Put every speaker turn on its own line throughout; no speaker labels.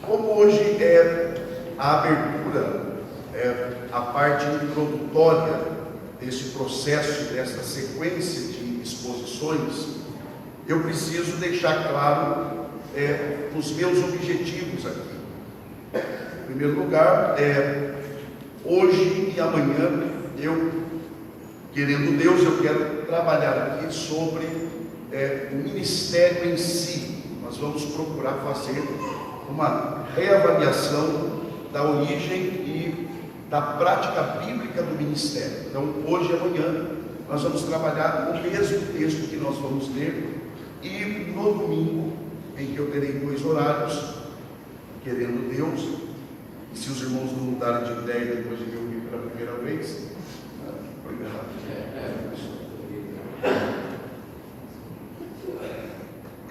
Como hoje é a abertura, a parte introdutória desse processo, dessa sequência de exposições, eu preciso deixar claro os meus objetivos aqui. Em primeiro lugar, hoje e amanhã, querendo Deus, eu quero trabalhar aqui sobre o ministério em si. Nós vamos procurar fazer uma reavaliação da origem e da prática bíblica do ministério. Então, hoje e amanhã, nós vamos trabalhar o mesmo texto que nós vamos ler, e no domingo, em que eu terei 2 horários, querendo Deus, e se os irmãos não mudarem de ideia depois de me ouvir pela primeira vez,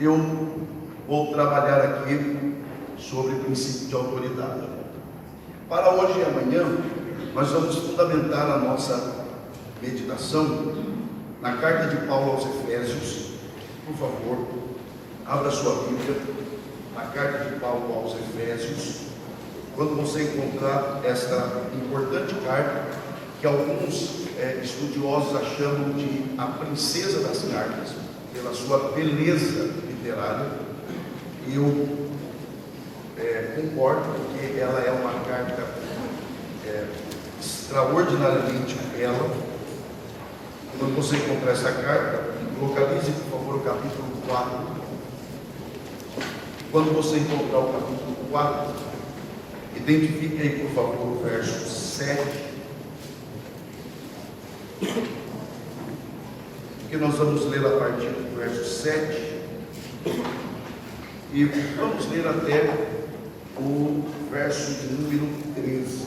eu vou trabalhar aqui sobre o princípio de autoridade. Para hoje e amanhã, nós vamos fundamentar a nossa meditação na carta de Paulo aos Efésios. Por favor, abra sua Bíblia, na carta de Paulo aos Efésios. Quando você encontrar esta importante carta, que alguns estudiosos a chamam de a princesa das cartas, pela sua beleza literária, eu concordo, porque ela é uma carta extraordinariamente bela. Quando você encontrar essa carta, localize, por favor, o capítulo 4. Quando você encontrar o capítulo 4, identifique aí, por favor, o verso 7. Que nós vamos ler a partir do verso 7 e vamos ler até o verso de número 13.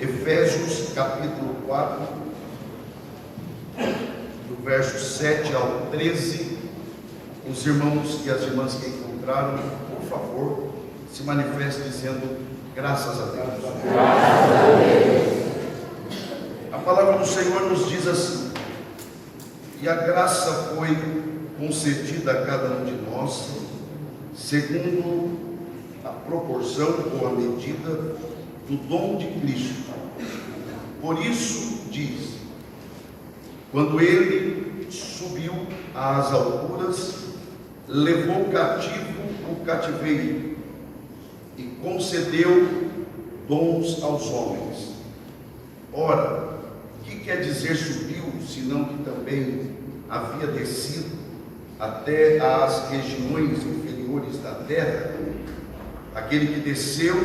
Efésios capítulo 4, do verso 7 ao 13. Os irmãos e as irmãs que encontraram, por favor, se manifestem dizendo graças a Deus.
Graças a Deus.
A palavra do Senhor nos diz assim: e a graça foi concedida a cada um de nós, segundo a proporção ou a medida do dom de Cristo. Por isso diz: quando ele subiu às alturas, levou cativo o cativeiro e concedeu dons aos homens. Ora, que quer dizer subiu, senão que também havia descido até às regiões inferiores da terra? Aquele que desceu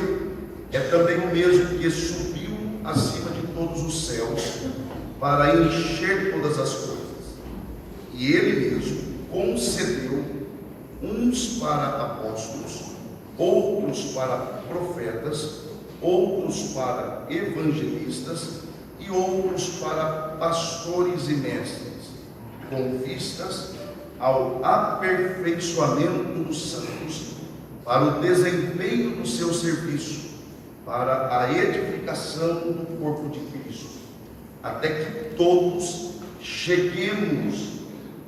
é também o mesmo que subiu acima de todos os céus para encher todas as coisas. E ele mesmo concedeu uns para apóstolos, outros para profetas, outros para evangelistas e outros para pastores e mestres, com vistas ao aperfeiçoamento dos santos, para o desempenho do seu serviço, para a edificação do corpo de Cristo, até que todos cheguemos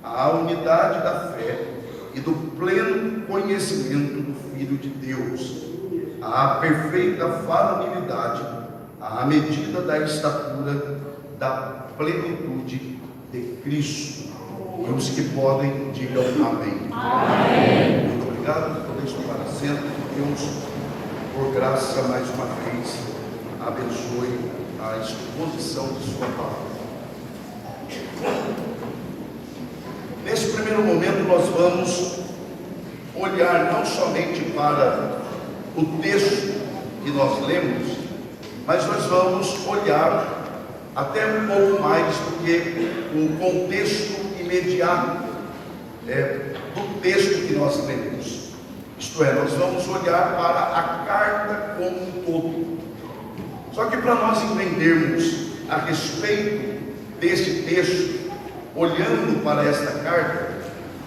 à unidade da fé e do pleno conhecimento do Filho de Deus, à perfeita varonilidade, à medida da estatura da plenitude de Cristo. E os que podem, digam amém.
Amém.
Muito obrigado. Podemos tomar assento. Deus, por graça, mais uma vez, abençoe a exposição de sua palavra. Nesse primeiro momento, nós vamos olhar não somente para o texto que nós lemos, mas nós vamos olhar até um pouco mais do que o contexto imediato do texto que nós lemos. Isto é, nós vamos olhar para a carta como um todo. Só que para nós entendermos a respeito deste texto, olhando para esta carta,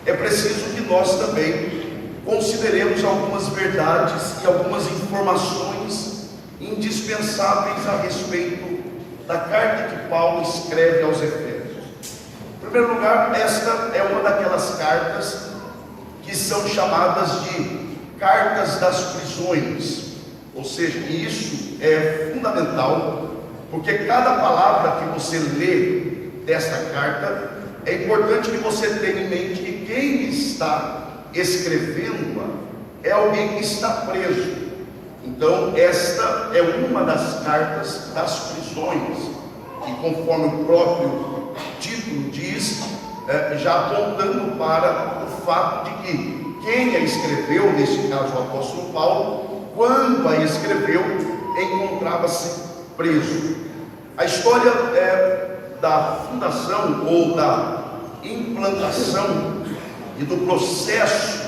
é preciso que nós também consideremos algumas verdades e algumas informações indispensáveis a respeito da carta que Paulo escreve aos Efésios. Em primeiro lugar, esta é uma daquelas cartas que são chamadas de cartas das prisões. Ou seja, isso é fundamental, porque cada palavra que você lê desta carta, é importante que você tenha em mente que quem está escrevendo-a é alguém que está preso. Então, esta é uma das cartas das prisões, e conforme o próprio título diz, já apontando para o fato de que quem a escreveu, nesse caso o apóstolo Paulo, quando a escreveu, encontrava-se preso. A história da fundação ou da implantação e do processo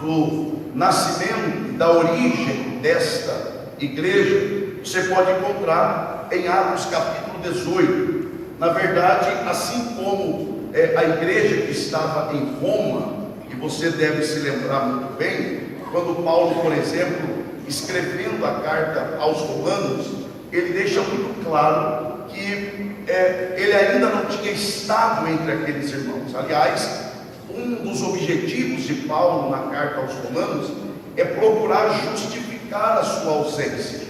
do nascimento e da origem desta igreja, você pode encontrar em Atos capítulo 18. Na verdade, assim como a igreja que estava em Roma, e você deve se lembrar muito bem, quando Paulo, por exemplo, escrevendo a carta aos Romanos, ele deixa muito claro que ele ainda não tinha estado entre aqueles irmãos. Aliás, um dos objetivos de Paulo na carta aos Romanos é procurar justificar a sua ausência,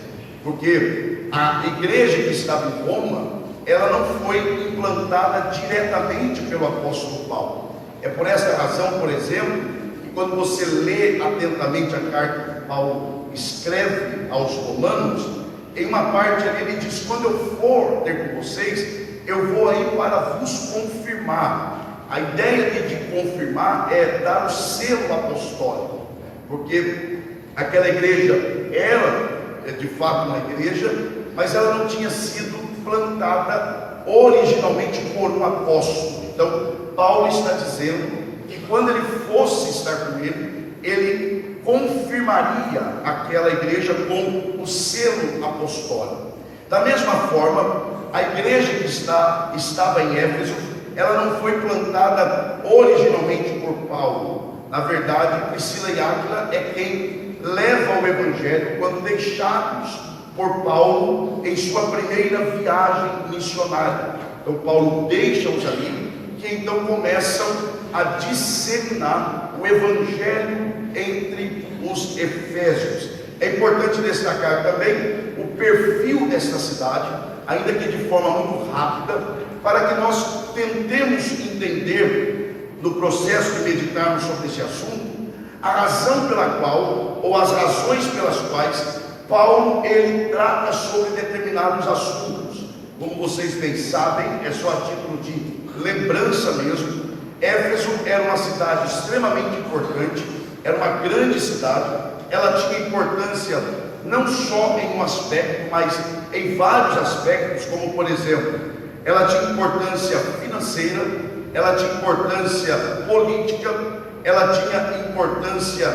porque a igreja que estava em Roma, ela não foi implantada diretamente pelo apóstolo Paulo. É por essa razão, por exemplo, que quando você lê atentamente a carta que Paulo escreve aos Romanos, em uma parte ali ele diz: quando eu for ter com vocês, eu vou aí para vos confirmar. A ideia de confirmar é dar o selo apostólico, porque aquela igreja era de fato uma igreja, mas ela não tinha sido plantada originalmente por um apóstolo. Então Paulo está dizendo que quando ele fosse estar com ele, ele confirmaria aquela igreja com o selo apostólico. Da mesma forma, a igreja que estava em Éfeso, ela não foi plantada originalmente por Paulo. Na verdade, Priscila e Áquila é quem leva o evangelho quando deixados por Paulo em sua primeira viagem missionária. Então Paulo deixa-os ali, que então começam a disseminar o evangelho entre os efésios. É importante destacar também o perfil desta cidade, ainda que de forma muito rápida, para que nós tentemos entender, no processo de meditarmos sobre esse assunto, a razão pela qual, ou as razões pelas quais Paulo ele trata sobre determinados assuntos. Como vocês bem sabem, é só a título de lembrança mesmo, Éfeso era uma cidade extremamente importante, era uma grande cidade, ela tinha importância não só em um aspecto, mas em vários aspectos, como por exemplo, ela tinha importância financeira, ela tinha importância política, ela tinha importância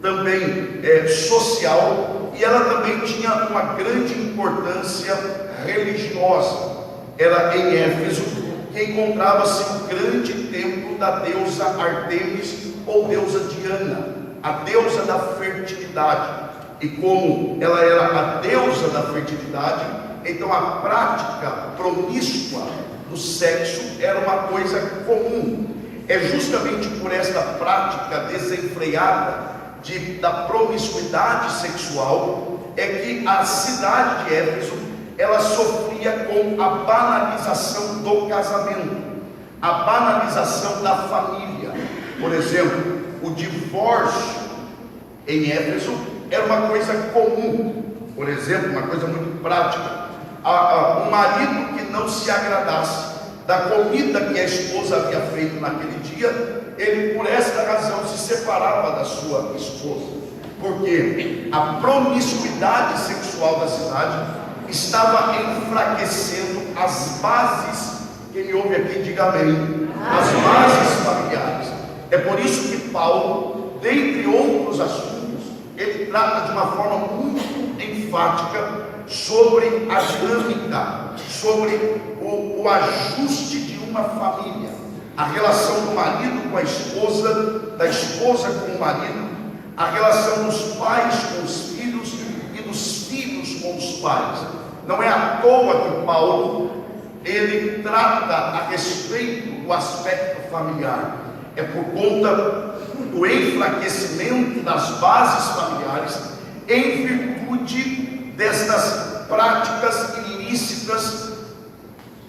também social, e ela também tinha uma grande importância religiosa. Era em Éfeso que encontrava-se o grande templo da deusa Artemis ou deusa Diana, a deusa da fertilidade. E como ela era a deusa da fertilidade, então a prática promíscua do sexo era uma coisa comum. É justamente por esta prática desenfreada da promiscuidade sexual é que a cidade de Éfeso ela sofria com a banalização do casamento, a banalização da família. Por exemplo, o divórcio em Éfeso era uma coisa comum. Por exemplo, uma coisa muito prática, o marido que não se agradasse da comida que a esposa havia feito naquele dia, ele por esta razão se separava da sua esposa, porque a promiscuidade sexual da cidade estava enfraquecendo as bases. Quem me ouve aqui diga amém. As bases familiares. É por isso que Paulo, dentre outros assuntos, ele trata de uma forma muito enfática sobre a dinâmica, sobre o ajuste de uma família, a relação do marido com a esposa, da esposa com o marido, a relação dos pais com os filhos e dos filhos com os pais. Não é à toa que Paulo ele trata a respeito do aspecto familiar. é por conta do enfraquecimento das bases familiares em virtude destas práticas ilícitas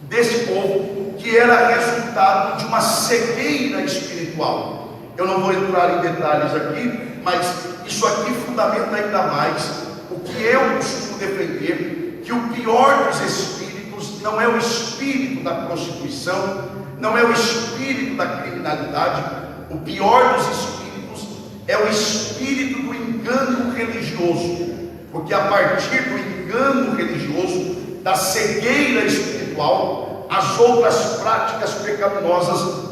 deste povo, que era resultado de uma cegueira espiritual. Eu não vou entrar em detalhes aqui, mas isso aqui fundamenta ainda mais o que eu costumo defender, que o pior dos espíritos não é o espírito da prostituição, não é o espírito da criminalidade. O pior dos espíritos é o espírito do engano religioso, porque a partir do engano religioso, da cegueira espiritual, as outras práticas pecaminosas,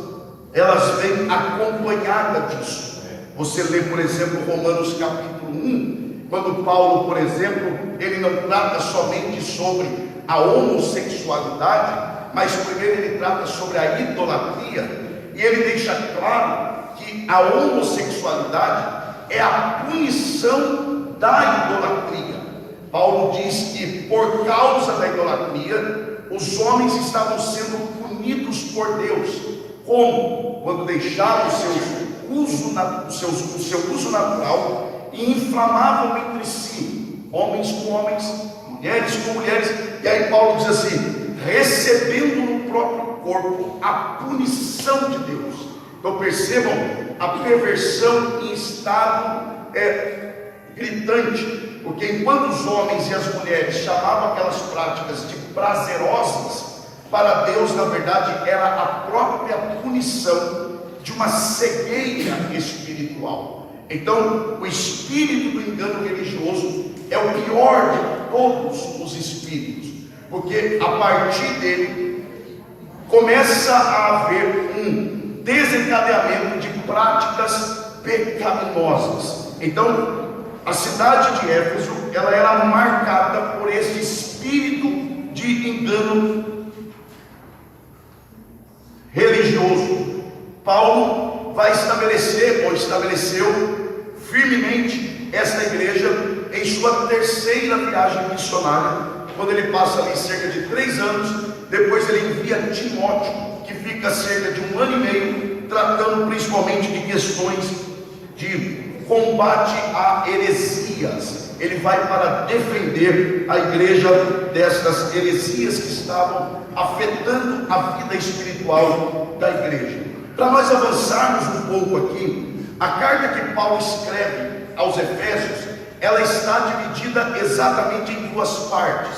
elas vêm acompanhadas disso. Você lê, por exemplo, Romanos capítulo 1, quando Paulo, por exemplo, ele não trata somente sobre a homossexualidade, mas primeiro ele trata sobre a idolatria, e ele deixa claro que a homossexualidade é a punição da idolatria. Paulo diz que por causa da idolatria, os homens estavam sendo punidos por Deus. Como? Quando deixavam o seu uso natural e inflamavam entre si, homens com homens, mulheres com mulheres. E aí Paulo diz assim: recebendo no próprio corpo a punição de Deus. Então percebam a perversão em estado gritante, porque enquanto os homens e as mulheres chamavam aquelas práticas de prazerosas, para Deus na verdade era a própria punição de uma cegueira espiritual. Então o espírito do engano religioso é o pior de todos os espíritos, porque a partir dele começa a haver um desencadeamento de práticas pecaminosas. Então a cidade de Éfeso, ela era marcada por esse espírito de engano religioso. Paulo vai estabelecer, ou estabeleceu firmemente esta igreja em sua terceira viagem missionária, quando ele passa ali cerca de 3 anos. Depois ele envia Timóteo, que fica cerca de 1 ano e meio, tratando principalmente de questões de combate a heresias. Ele vai para defender a igreja destas heresias que estavam afetando a vida espiritual da igreja. Para nós avançarmos um pouco aqui, a carta que Paulo escreve aos Efésios, ela está dividida exatamente em 2 partes.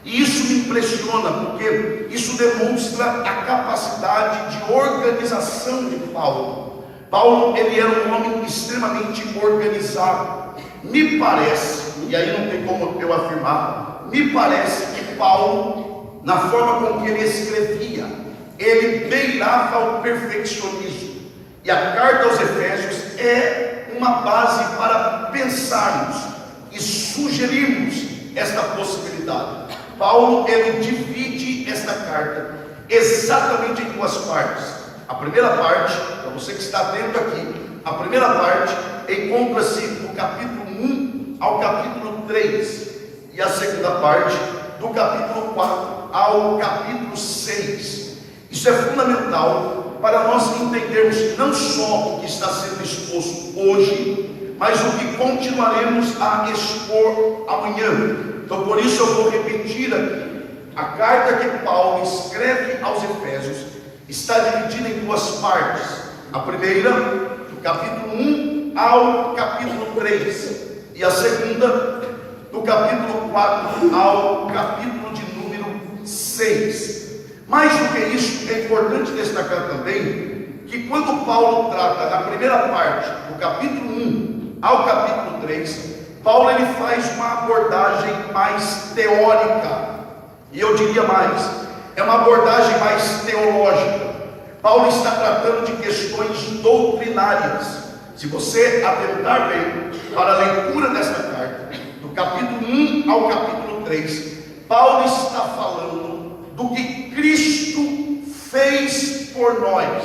E isso me impressiona, porque isso demonstra a capacidade de organização de Paulo. Paulo, ele era um homem extremamente organizado. Me parece, e aí não tem como eu afirmar, me parece que Paulo, na forma com que ele escrevia, ele beirava o perfeccionismo. E a carta aos Efésios é uma base para pensarmos e sugerirmos esta possibilidade. Paulo, ele divide esta carta exatamente em 2 partes. A primeira parte, para você que está atento aqui, a primeira parte encontra-se do capítulo 1 ao capítulo 3, e a segunda parte do capítulo 4 ao capítulo 6. Isso é fundamental para nós entendermos não só o que está sendo exposto hoje, mas o que continuaremos a expor amanhã. Então por isso eu vou repetir aqui. A carta que Paulo escreve aos Efésios está dividida em 2 partes. A primeira, do capítulo 1 ao capítulo 3, e a segunda, do capítulo 4 ao capítulo de número 6. Mais do que isso, é importante destacar também que quando Paulo trata na primeira parte, do capítulo 1 ao capítulo 3, Paulo ele faz uma abordagem mais teórica, e eu diria mais, é uma abordagem mais teológica. Paulo está tratando de questões doutrinárias. Se você atentar bem para a leitura desta carta, do capítulo 1 ao capítulo 3, Paulo está falando do que Cristo fez por nós.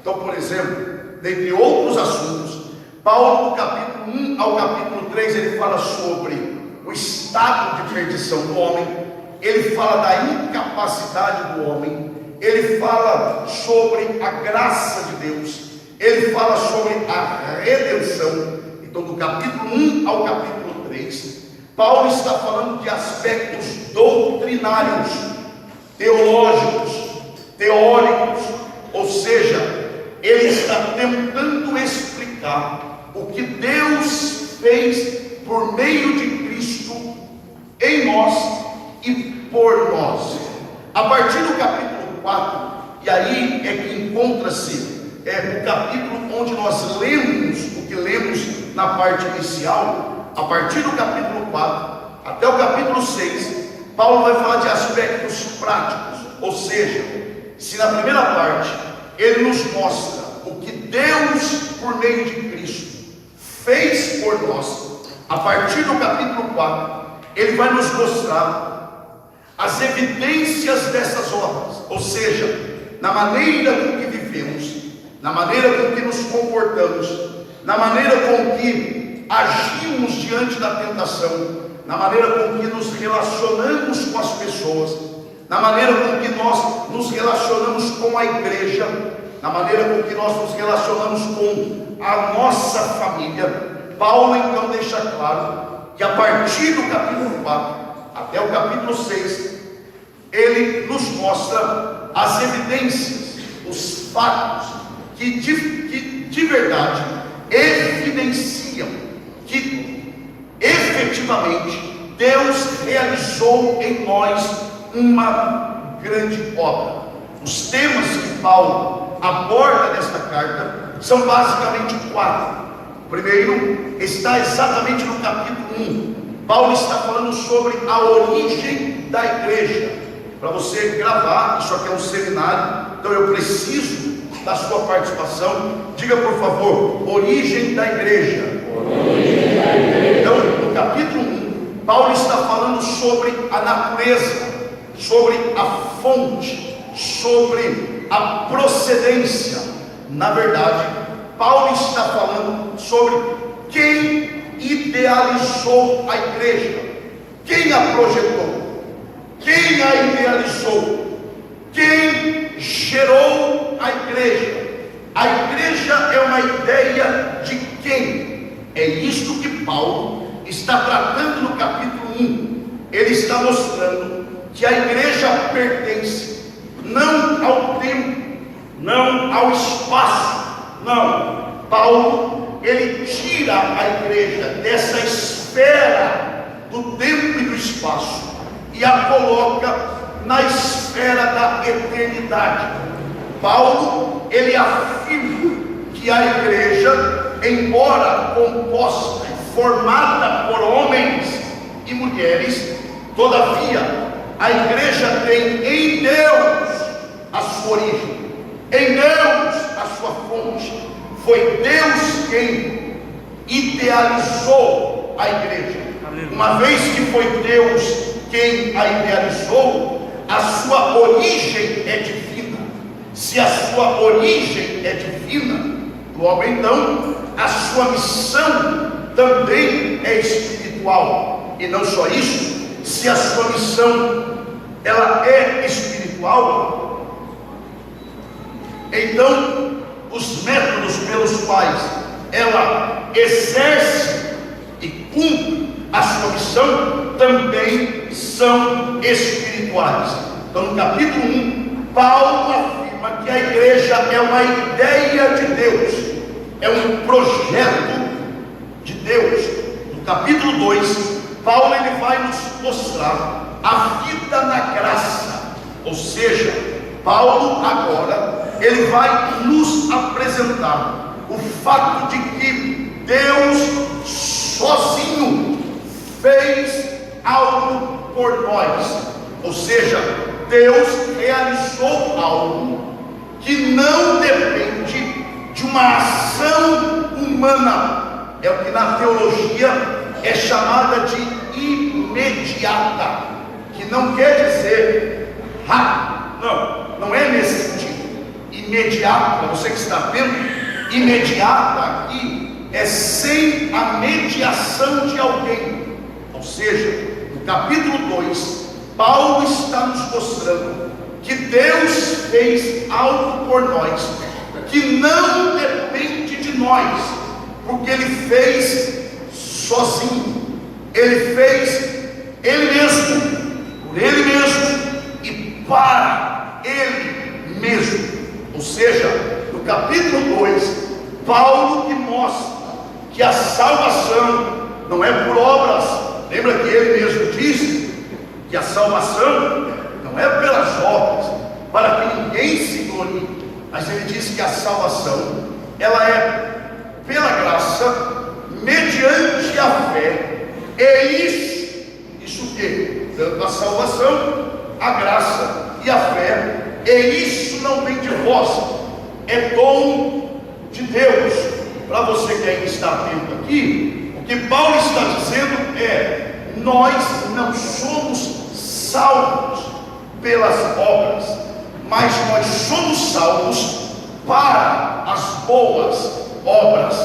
Então, por exemplo, dentre outros assuntos, Paulo, do capítulo 1 ao capítulo 3, ele fala sobre o estado de perdição do homem, ele fala da incapacidade do homem, ele fala sobre a graça de Deus, ele fala sobre a redenção. Então, do capítulo 1 ao capítulo 3, Paulo está falando de aspectos doutrinários, teológicos, teóricos, ou seja, ele está tentando explicar o que Deus fez por meio de Cristo em nós e por nós. A partir do capítulo 4, e aí é que encontra-se o capítulo onde nós lemos o que lemos na parte inicial. A partir do capítulo 4 até o capítulo 6, Paulo vai falar de aspectos práticos, ou seja, se na primeira parte ele nos mostra o que Deus, por meio de Cristo, fez por nós, a partir do capítulo 4, ele vai nos mostrar as evidências dessas obras, ou seja, na maneira com que vivemos, na maneira com que nos comportamos, na maneira com que agimos diante da tentação, na maneira com que nos relacionamos com as pessoas, na maneira com que nós nos relacionamos com a igreja, na maneira com que nós nos relacionamos com a nossa família. Paulo então deixa claro que a partir do capítulo 4 até o capítulo 6, ele nos mostra as evidências, os fatos que de verdade evidenciam que efetivamente Deus realizou em nós uma grande obra. Os temas que Paulo aborda nesta carta são basicamente 4. O primeiro está exatamente no capítulo 1. Paulo está falando sobre a origem da igreja. Para você gravar, isso aqui é um seminário, então eu preciso da sua participação. Diga, por favor, origem da igreja.
Origem da igreja.
Então, no capítulo 1, Paulo está falando sobre a natureza, sobre a fonte, sobre a procedência. Na verdade, Paulo está falando sobre quem idealizou a igreja, quem a projetou, quem a idealizou, quem gerou a igreja. A igreja é uma ideia de quem? É isto que Paulo está tratando no capítulo 1. Ele está mostrando que a igreja pertence não ao tempo, não ao espaço, não. Paulo, ele tira a igreja dessa esfera do tempo e do espaço e a coloca na esfera da eternidade. Paulo, ele afirma que a igreja, embora composta e formada por homens e mulheres, todavia a igreja tem em Deus a sua origem, em Deus a sua fonte. Foi Deus quem idealizou a igreja. Uma vez que foi Deus quem a idealizou, a sua origem é divina. Se a sua origem é divina, logo então a sua missão também é espiritual. E não só isso, se a sua missão ela é espiritual, então os métodos pelos quais ela exerce e cumpre a sua missão também são espirituais. Então, no capítulo 1, Paulo afirma que a igreja é uma ideia de Deus, é um projeto de Deus. No capítulo 2, Paulo ele vai nos mostrar a vida na graça, ou seja, Paulo agora ele vai nos apresentar o fato de que Deus sozinho fez algo por nós, ou seja, Deus realizou algo que não depende de uma ação humana, é o que na teologia é chamada de imediata, que não quer dizer rápido, não é nesse sentido. Imediata, você que está vendo, imediata aqui é sem a mediação de alguém. Ou seja, no capítulo 2, Paulo está nos mostrando que Deus fez algo por nós que não depende nós, porque Ele fez sozinho, Ele fez Ele mesmo, por Ele mesmo e para Ele mesmo. Ou seja, no capítulo 2, Paulo que mostra que a salvação não é por obras. Lembra que ele mesmo disse que a salvação não é pelas obras, para que ninguém se glorie, mas ele disse que a salvação ela é pela graça, mediante a fé. É isso o que? Tanto a salvação, a graça e a fé. E isso não vem de vós, é dom de Deus. Para você que ainda está atento aqui, o que Paulo está dizendo é: nós não somos salvos pelas obras, mas nós somos salvos para as boas obras.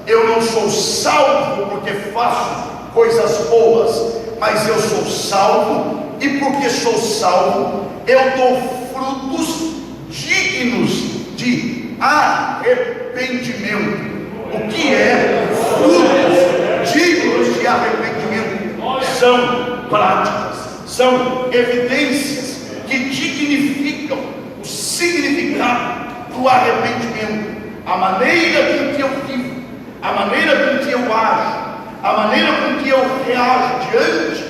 Eu não sou salvo porque faço coisas boas, mas eu sou salvo, e porque sou salvo, eu dou frutos dignos de arrependimento. O que é frutos dignos de arrependimento? São práticas, são evidências que dignificam o significado do arrependimento. A maneira com que eu vivo, a maneira com que eu ajo, a maneira com que eu reajo diante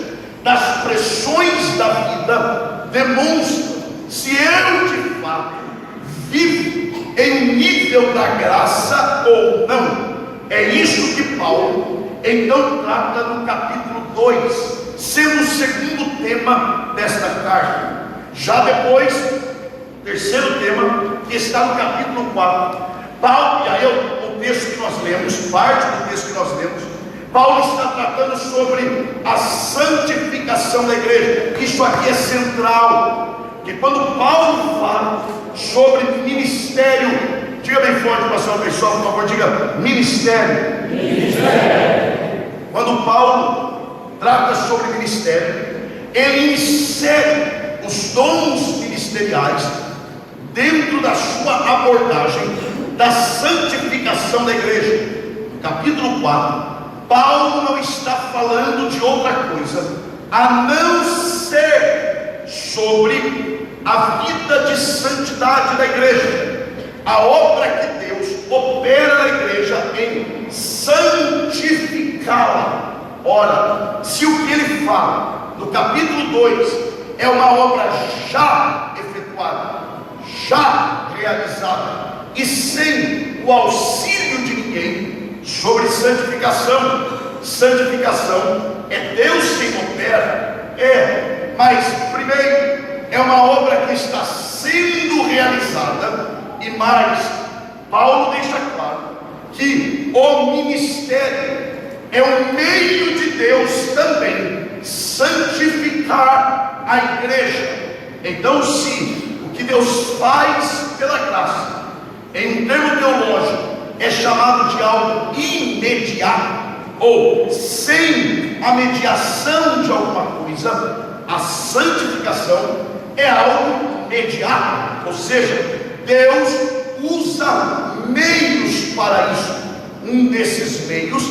das pressões da vida demonstra se eu de fato vivo em um nível da graça ou não. É isso que Paulo então trata no capítulo 2, sendo o segundo tema desta carta. Já depois, terceiro tema, que está no capítulo 4, Paulo, e aí o texto que nós lemos, parte do texto que nós lemos, Paulo está tratando sobre a santificação da igreja. Isso aqui é central, que quando Paulo fala sobre ministério, diga bem forte, pastor pessoal, por favor, diga ministério. Quando Paulo trata sobre ministério, ele insere os dons ministeriais dentro da sua abordagem da santificação da igreja. No capítulo 4, Paulo não está falando de outra coisa a não ser sobre a vida de santidade da igreja, a obra que Deus opera na igreja em santificá-la. Ora, se o que ele fala no capítulo 2 é uma obra já efetuada, já realizada, e sem o auxílio de ninguém, sobre santificação, santificação é Deus quem opera, mas primeiro é uma obra que está sendo realizada, e mais, Paulo deixa claro que o ministério é um meio de Deus também santificar a igreja. Então, se o que Deus faz pela graça, em um termo teológico, é chamado de algo imediato, ou sem a mediação de alguma coisa, a santificação é algo imediato. Ou seja, Deus usa meios para isso. Um desses meios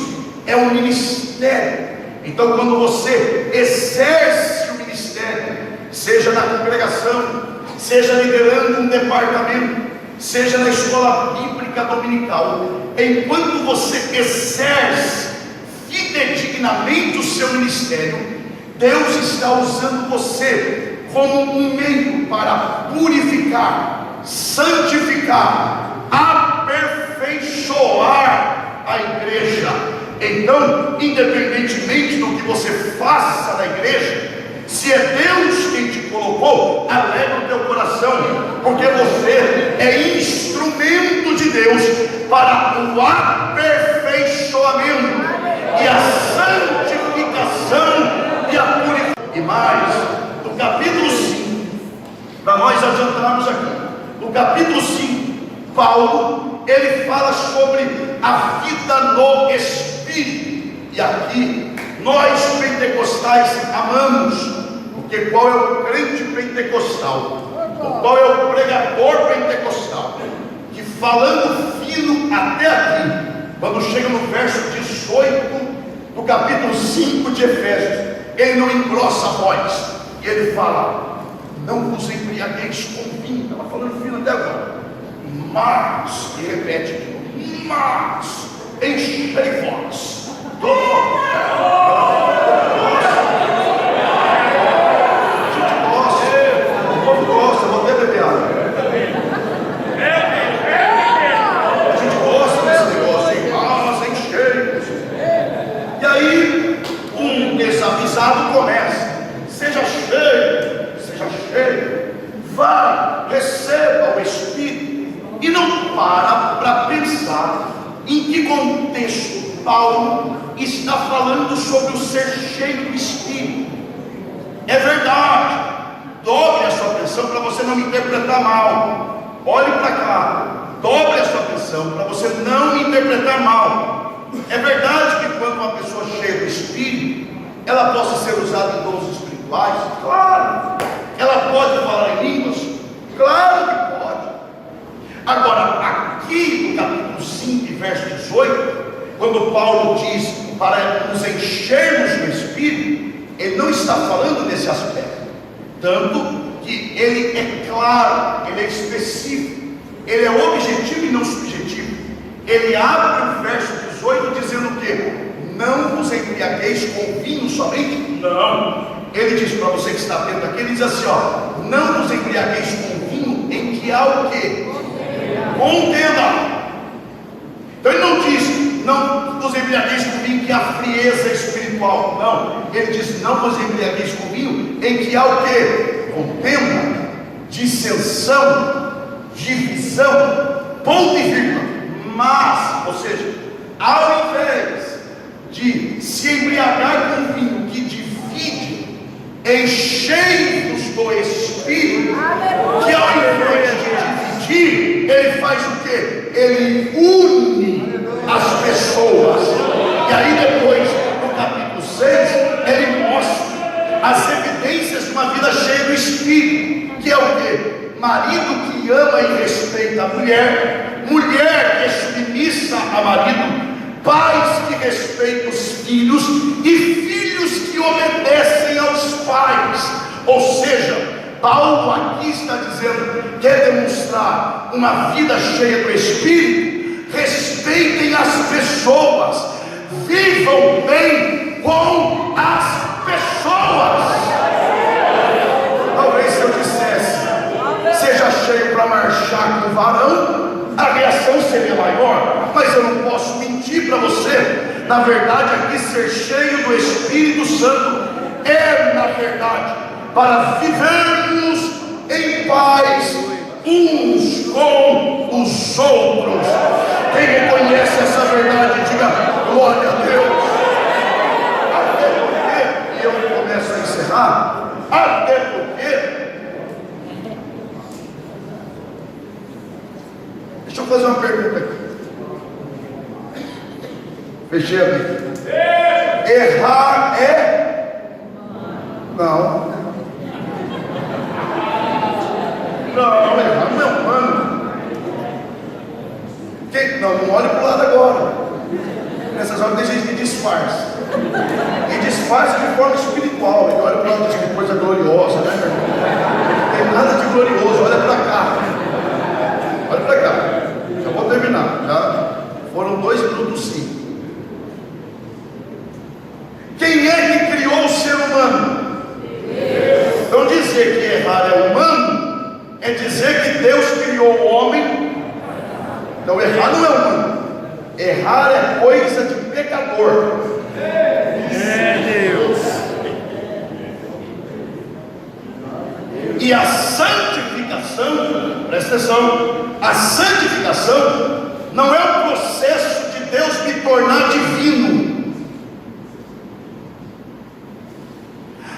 é o ministério. Então, quando você exerce o ministério, seja na congregação, seja liderando um departamento, seja na escola bíblica dominical, enquanto você exerce fidedignamente o seu ministério, Deus está usando você como um meio para purificar, santificar, aperfeiçoar a igreja. Então, independentemente do que você faça na igreja, se é Deus quem te colocou, alegra o teu coração, porque você é instrumento de Deus para o aperfeiçoamento e a santificação e a purificação. E mais, no capítulo 5, para nós adiantarmos aqui, no capítulo 5, Paulo, ele fala sobre a vida no Espírito. E aqui, nós pentecostais amamos, porque qual é o crente pentecostal? Qual é o pregador pentecostal? Que falando fino até aqui, Quando chega no verso 18 do capítulo 5 de Efésios, ele não engrossa a voz, e ele fala: não vos embriagueis com vinho. Estava falando vinho até agora. Mas, e repete, mas enchei-vos do gosta, vou até beber água. A gente gosta desse negócio, hein? Mas enchei. E aí, um desavisado começa: seja cheio, vá, receba o Espírito. E não para pensar em que contexto Paulo está falando sobre o ser cheio do Espírito. É verdade. Dobre a sua atenção para você não me interpretar mal. Olhe para cá. Dobre a sua atenção para você não me interpretar mal. É verdade que quando uma pessoa cheia do Espírito, ela possa ser usada em dons espirituais? Claro. Ela pode falar em línguas? Claro que pode. Agora, aqui no capítulo 5, verso 18, quando Paulo diz para nos enchermos do Espírito, ele não está falando desse aspecto. Tanto que ele é claro, ele é específico, ele é objetivo e não subjetivo. Ele abre o verso 18 dizendo o quê? Não vos embriagueis com vinho somente? Não. Ele diz para você que está atento aqui, ele diz assim, ó: não vos embriagueis com vinho em que há o quê? Contenda. Então ele não diz, não vos embriagueis com vinho que há frieza espiritual. Não, ele diz, não vos embriagueis com vinho em que há o quê? Contenda, dissensão, divisão, ponto e vírgula. Mas, ou seja, ao invés de se embriagar com vinho que divide, enchei-vos do Espírito, que ao invés de dividir, ele faz o quê? Ele une as pessoas. E aí depois, no capítulo 6, ele mostra as evidências de uma vida cheia do Espírito, que é o quê? Marido que ama e respeita a mulher, mulher que é submissa a marido, pais que respeitam os filhos e filhos que obedecem aos pais. Ou seja, Paulo aqui está dizendo, quer demonstrar uma vida cheia do Espírito, respeitem as pessoas, vivam bem com as pessoas. Talvez se eu dissesse, seja cheio para marchar com o varão, a reação seria maior, mas eu não posso mentir para você. Na verdade, aqui ser cheio do Espírito Santo é, na verdade, para vivermos em paz uns com os outros. Quem reconhece essa verdade, diga glória a Deus. Até porque, e eu começo a encerrar, até porque, deixa eu fazer uma pergunta aqui. Fechei a Bíblia. Errar é? Não. Não, errar não é humano. Não olhe para o lado agora. Nessas horas tem gente que disfarça. E disfarça de forma espiritual. Ele olha para o lado de coisa gloriosa, né, meu irmão? Não tem nada de glorioso, olha para cá. Olha para cá. Já vou terminar. Já foram 2 minutos 5. Quem é que criou o ser humano? Deus. Então dizer que errar é humano é dizer que Deus criou o homem. Então errar não é humano. Errar é coisa de pecador. Deus. E a santificação, presta atenção, a santificação não é o processo de Deus me tornar divino.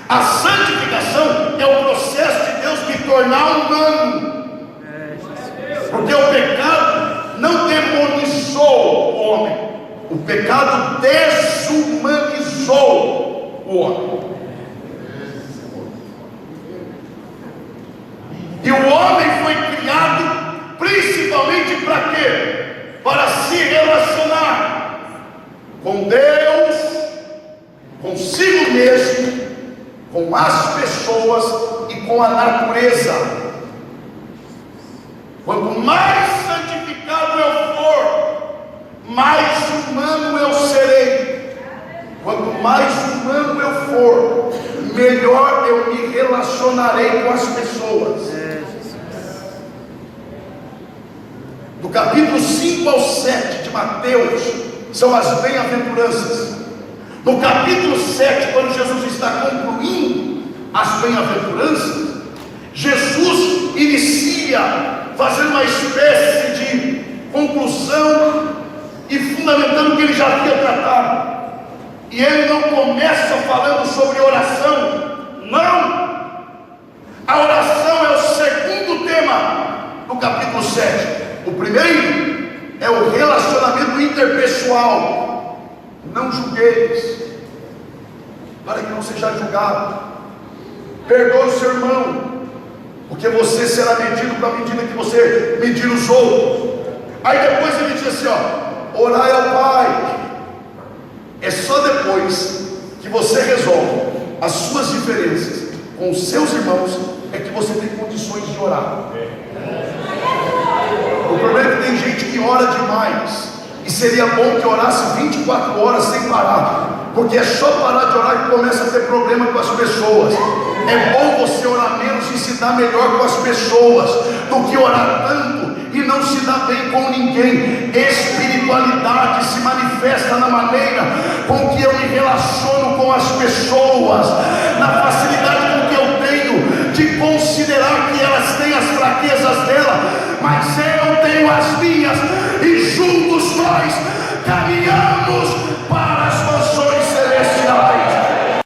A santificação é o processo de Deus me tornar humano. Porque o pecado não demonizou o homem, o pecado desumanizou o homem. E o homem foi criado principalmente para quê? Para se relacionar. com Deus, consigo mesmo, com as pessoas e com a natureza. Quanto mais santificado eu for, mais humano eu serei. Quanto mais humano eu for, melhor eu me relacionarei com as pessoas. Do capítulo 5 ao 7 de Mateus são as bem-aventuranças. No capítulo 7, quando Jesus está concluindo as bem-aventuranças, Jesus inicia fazendo uma espécie de conclusão e fundamentando o que ele já havia tratado. E ele não começa falando sobre oração, não. A oração é o segundo tema do capítulo 7. O primeiro é o relacionamento interpessoal. Não julgueis, para que não seja julgado. Perdoe o seu irmão, porque você será medido com a medida que você medir os outros. Aí depois ele diz assim, ó, orai ao Pai. É só depois que você resolve as suas diferenças com os seus irmãos é que você tem condições de orar. O problema é que tem gente que ora demais, e seria bom que orasse 24 horas sem parar, porque é só parar de orar que começa a ter problema com as pessoas. É bom você orar menos e se dar melhor com as pessoas, do que orar tanto e não se dar bem com ninguém. Espiritualidade se manifesta na maneira com que eu me relaciono com as pessoas, na facilidade com que eu tenho de considerar que elas têm as fraquezas dela, mas eu tenho as minhas, e juntos nós caminhamos